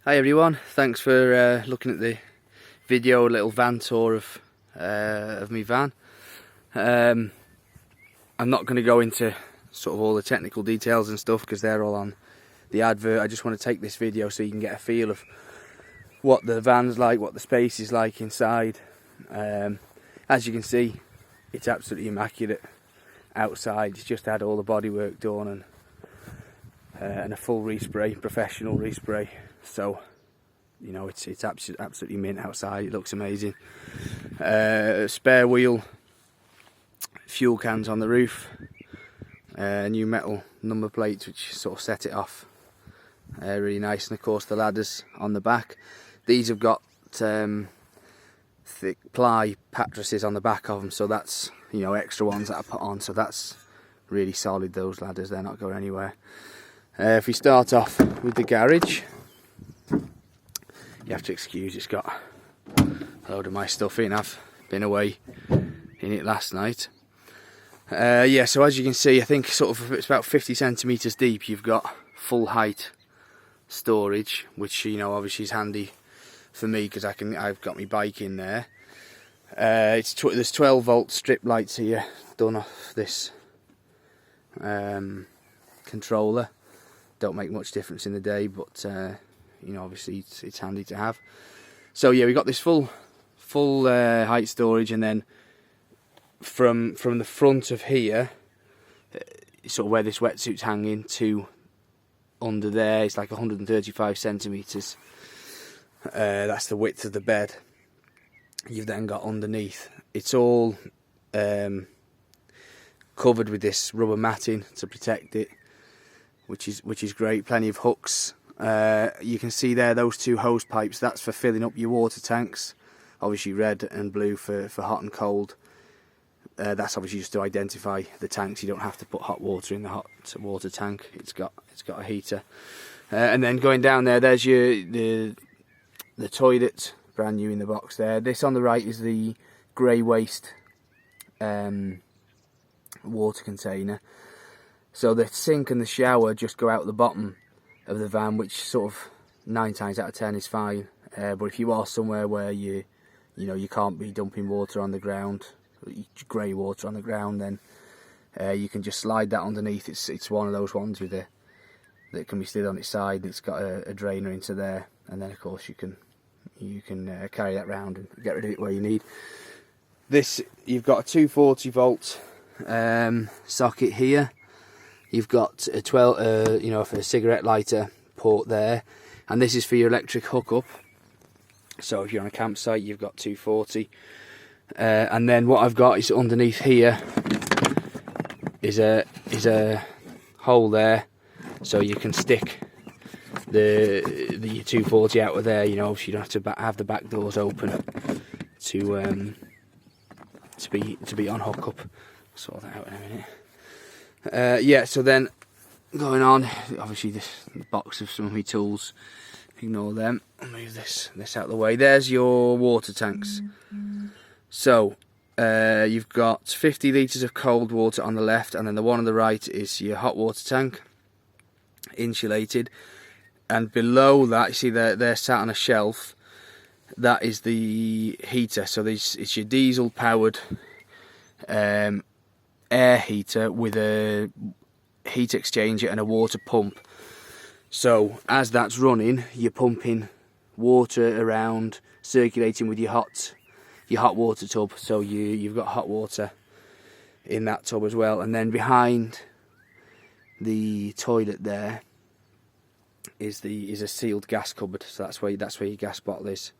Hi everyone, thanks for looking at the video, a little van tour of my van. I'm not going to go into sort of all the technical details and stuff because they're all on the advert. I just want to take this video so you can get a feel of what the van's like, what the space is like inside. As you can see, it's absolutely immaculate outside. It's just had all the bodywork done and a full respray, professional respray. So, you know, it's absolutely mint outside. It looks amazing. Spare wheel, fuel cans on the roof, new metal number plates which sort of set it off. Really nice, and of course the ladders on the back. These have got thick ply mattresses on the back of them, so that's, you know, extra ones that I put on. So that's really solid. Those ladders, they're not going anywhere. If we start off with the garage, you have to excuse, it's got a load of my stuff in. I've been away in it last night. Yeah, so as you can see, I think sort of it's about 50 centimetres deep. You've got full height storage, which, you know, obviously is handy for me because I've got my bike in there. There's 12 volt strip lights here done off this controller. Don't make much difference in the day, but you know, obviously it's handy to have. So yeah, we got this full height storage, and then from the front of here, sort of where this wetsuit's hanging, to under there, it's like 135 centimetres. That's the width of the bed. You've then got underneath, it's all covered with this rubber matting to protect it, which is great. Plenty of hooks. You can see there those two hose pipes. That's for filling up your water tanks. Obviously red and blue for hot and cold. That's obviously just to identify the tanks. You don't have to put hot water in the hot water tank. It's got a heater. And then going down there, there's the toilet, brand new in the box there. This on the right is the grey waste water container. So the sink and the shower just go out the bottom of the van, which sort of 9 times out of 10 is fine. But if you are somewhere where you can't be dumping water on the ground, grey water on the ground, then you can just slide that underneath. It's one of those ones that can be slid on its side. It's got a drainer into there, and then of course you can carry that round and get rid of it where you need. This, you've got a 240 volt socket here. You've got a 12, for a cigarette lighter port there, and this is for your electric hookup. So if you're on a campsite, you've got 240. And then what I've got is underneath here is a hole there, so you can stick the 240 out of there. You know, so you don't have to have the back doors open to be on hookup. I'll sort that out in a minute. Yeah, so then going on, obviously this box of some of my tools, ignore them. I'll move this out of the way. There's your water tanks. So you've got 50 litres of cold water on the left, and then the one on the right is your hot water tank, insulated. And below that, you see they're sat on a shelf. That is the heater. So it's your diesel powered air heater with a heat exchanger and a water pump. So as that's running, you're pumping water around, circulating with your hot water tub. So you've got hot water in that tub as well. And then behind the toilet there is a sealed gas cupboard. So that's where your gas bottle is.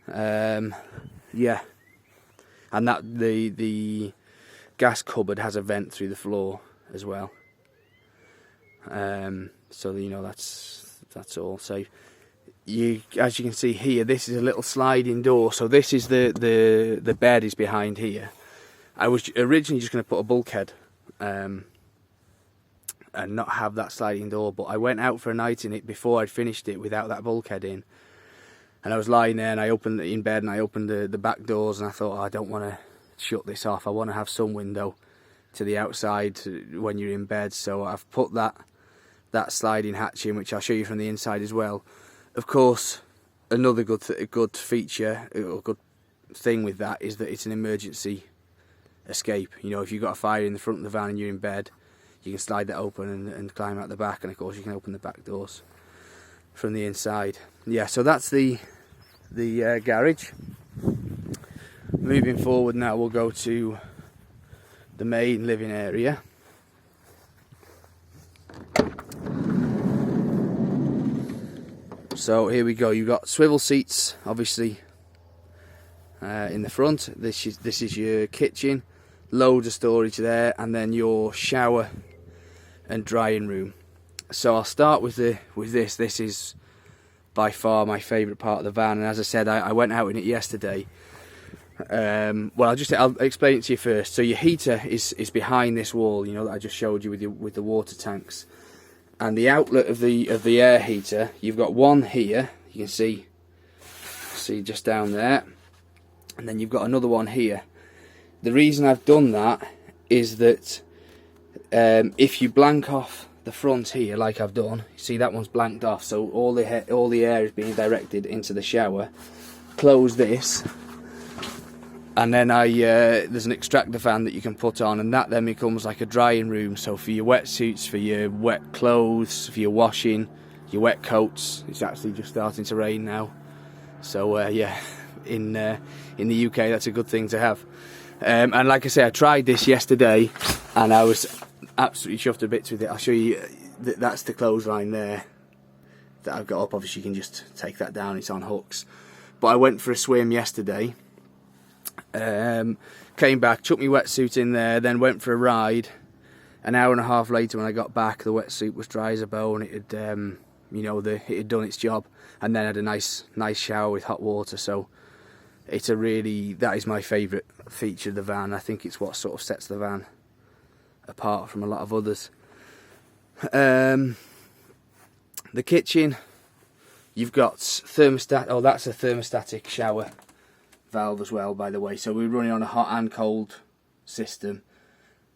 Yeah, and that the gas cupboard has a vent through the floor as well. So you know that's all. So as you can see here, this is a little sliding door. So this is the bed is behind here. I was originally just going to put a bulkhead and not have that sliding door, but I went out for a night in it before I'd finished it without that bulkhead in. And I was lying there, and I opened in bed, and I opened the back doors, and I thought, I don't want to shut this off. I want to have some window to the outside when you're in bed. So I've put that sliding hatch in, which I'll show you from the inside as well, of course, another good feature or good thing with that is that it's an emergency escape. You know, if you've got a fire in the front of the van and you're in bed, you can slide that open and climb out the back, and of course you can open the back doors from the inside. Yeah, so that's the garage. Moving forward now, we'll go to the main living area. So here we go. You've got swivel seats, obviously, in the front. This is your kitchen, loads of storage there, and then your shower and drying room. So I'll start with this. This is by far my favourite part of the van, and as I said, I went out in it yesterday. Well, I'll explain it to you first. So your heater is behind this wall, you know, that I just showed you with the water tanks. And the outlet of the air heater, you've got one here, you can see just down there, and then you've got another one here. The reason I've done that is that if you blank off the front here, like I've done, you see that one's blanked off, so all the air is being directed into the shower. Close this, and then there's an extractor fan that you can put on, and that then becomes like a drying room. So for your wetsuits, for your wet clothes, for your washing, your wet coats. It's actually just starting to rain now, so yeah, in the UK that's a good thing to have. And like I say, I tried this yesterday, and I was absolutely chuffed to bits with it. I'll show you. That's the clothesline there that I've got up. Obviously, you can just take that down. It's on hooks. But I went for a swim yesterday. Came back, chucked my wetsuit in there, then went for a ride. An hour and a half later, when I got back, the wetsuit was dry as a bone. It had, you know, it had done its job, and then had a nice shower with hot water. So it's that is my favourite feature of the van. I think it's what sort of sets the van apart from a lot of others. The kitchen, you've got thermostat. Oh, that's a thermostatic shower valve as well, by the way. So we're running on a hot and cold system.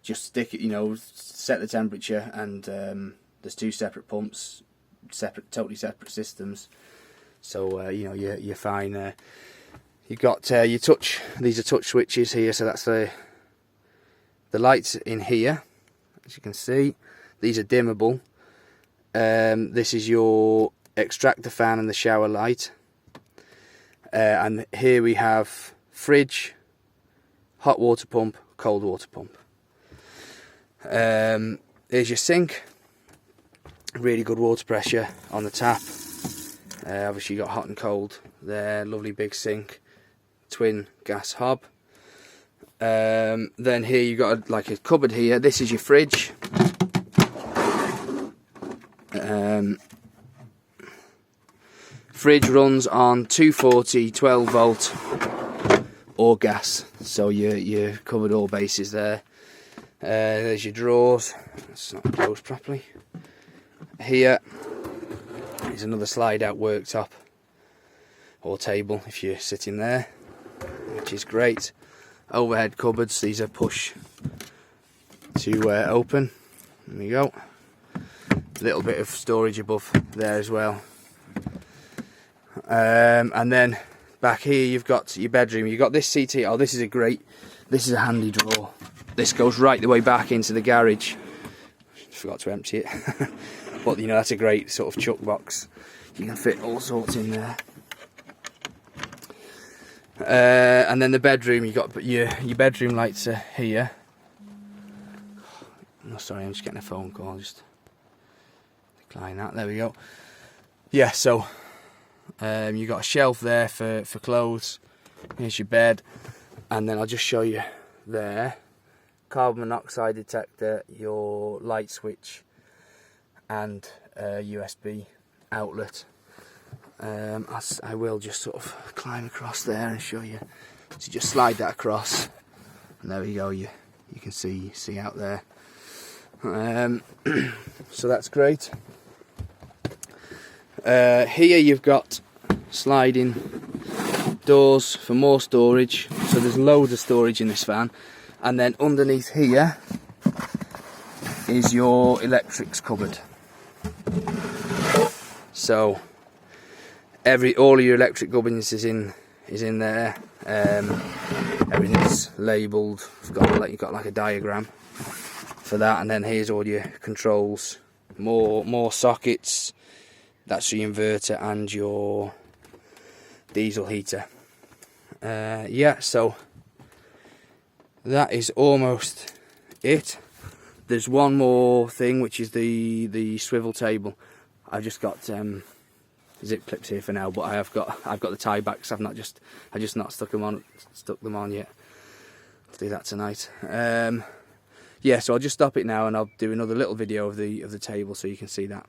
Just stick it, you know, set the temperature, and there's two separate pumps, totally separate systems. So you know, you're fine. You've got your touch. These are touch switches here. So that's the lights in here, as you can see. These are dimmable. This is your extractor fan and the shower light. And here we have fridge, hot water pump, cold water pump. Here's your sink. Really good water pressure on the tap. Obviously you got hot and cold there. Lovely big sink. Twin gas hob. Then here you've got like a cupboard here. This is your fridge. Fridge runs on 240 12 volt or gas, so you covered all bases there. There's your drawers. It's not closed properly. Here is another slide out worktop or table if you're sitting there, which is great. Overhead cupboards, these are push to open. There we go. A little bit of storage above there as well. And then back here you've got your bedroom. You've got this seat here. Oh, this is a handy drawer. This goes right the way back into the garage. Forgot to empty it. But you know, that's a great sort of chuck box. You can fit all sorts in there. And then the bedroom, you've got your bedroom lights are here. Oh, sorry, I'm just getting a phone call. Just decline that. There we go. Yeah, so you've got a shelf there for clothes. Here's your bed, and then I'll just show you there. Carbon monoxide detector, your light switch, and USB outlet. I will just sort of climb across there and show you. So just slide that across, and there we go. You can see out there. So that's great. Here you've got sliding doors for more storage. So there's loads of storage in this van. And then underneath here is your electrics cupboard. So all of your electric gubbins is in there. Everything's labelled. You've got like a diagram for that, and then here's all your controls. More sockets. That's your inverter and your diesel heater. Yeah, so that is almost it. There's one more thing, which is the swivel table. I've just got zip clips here for now, but I've got the tie backs. I've just not stuck them on yet. I'll do that tonight. Yeah, so I'll just stop it now, and I'll do another little video of the table so you can see that.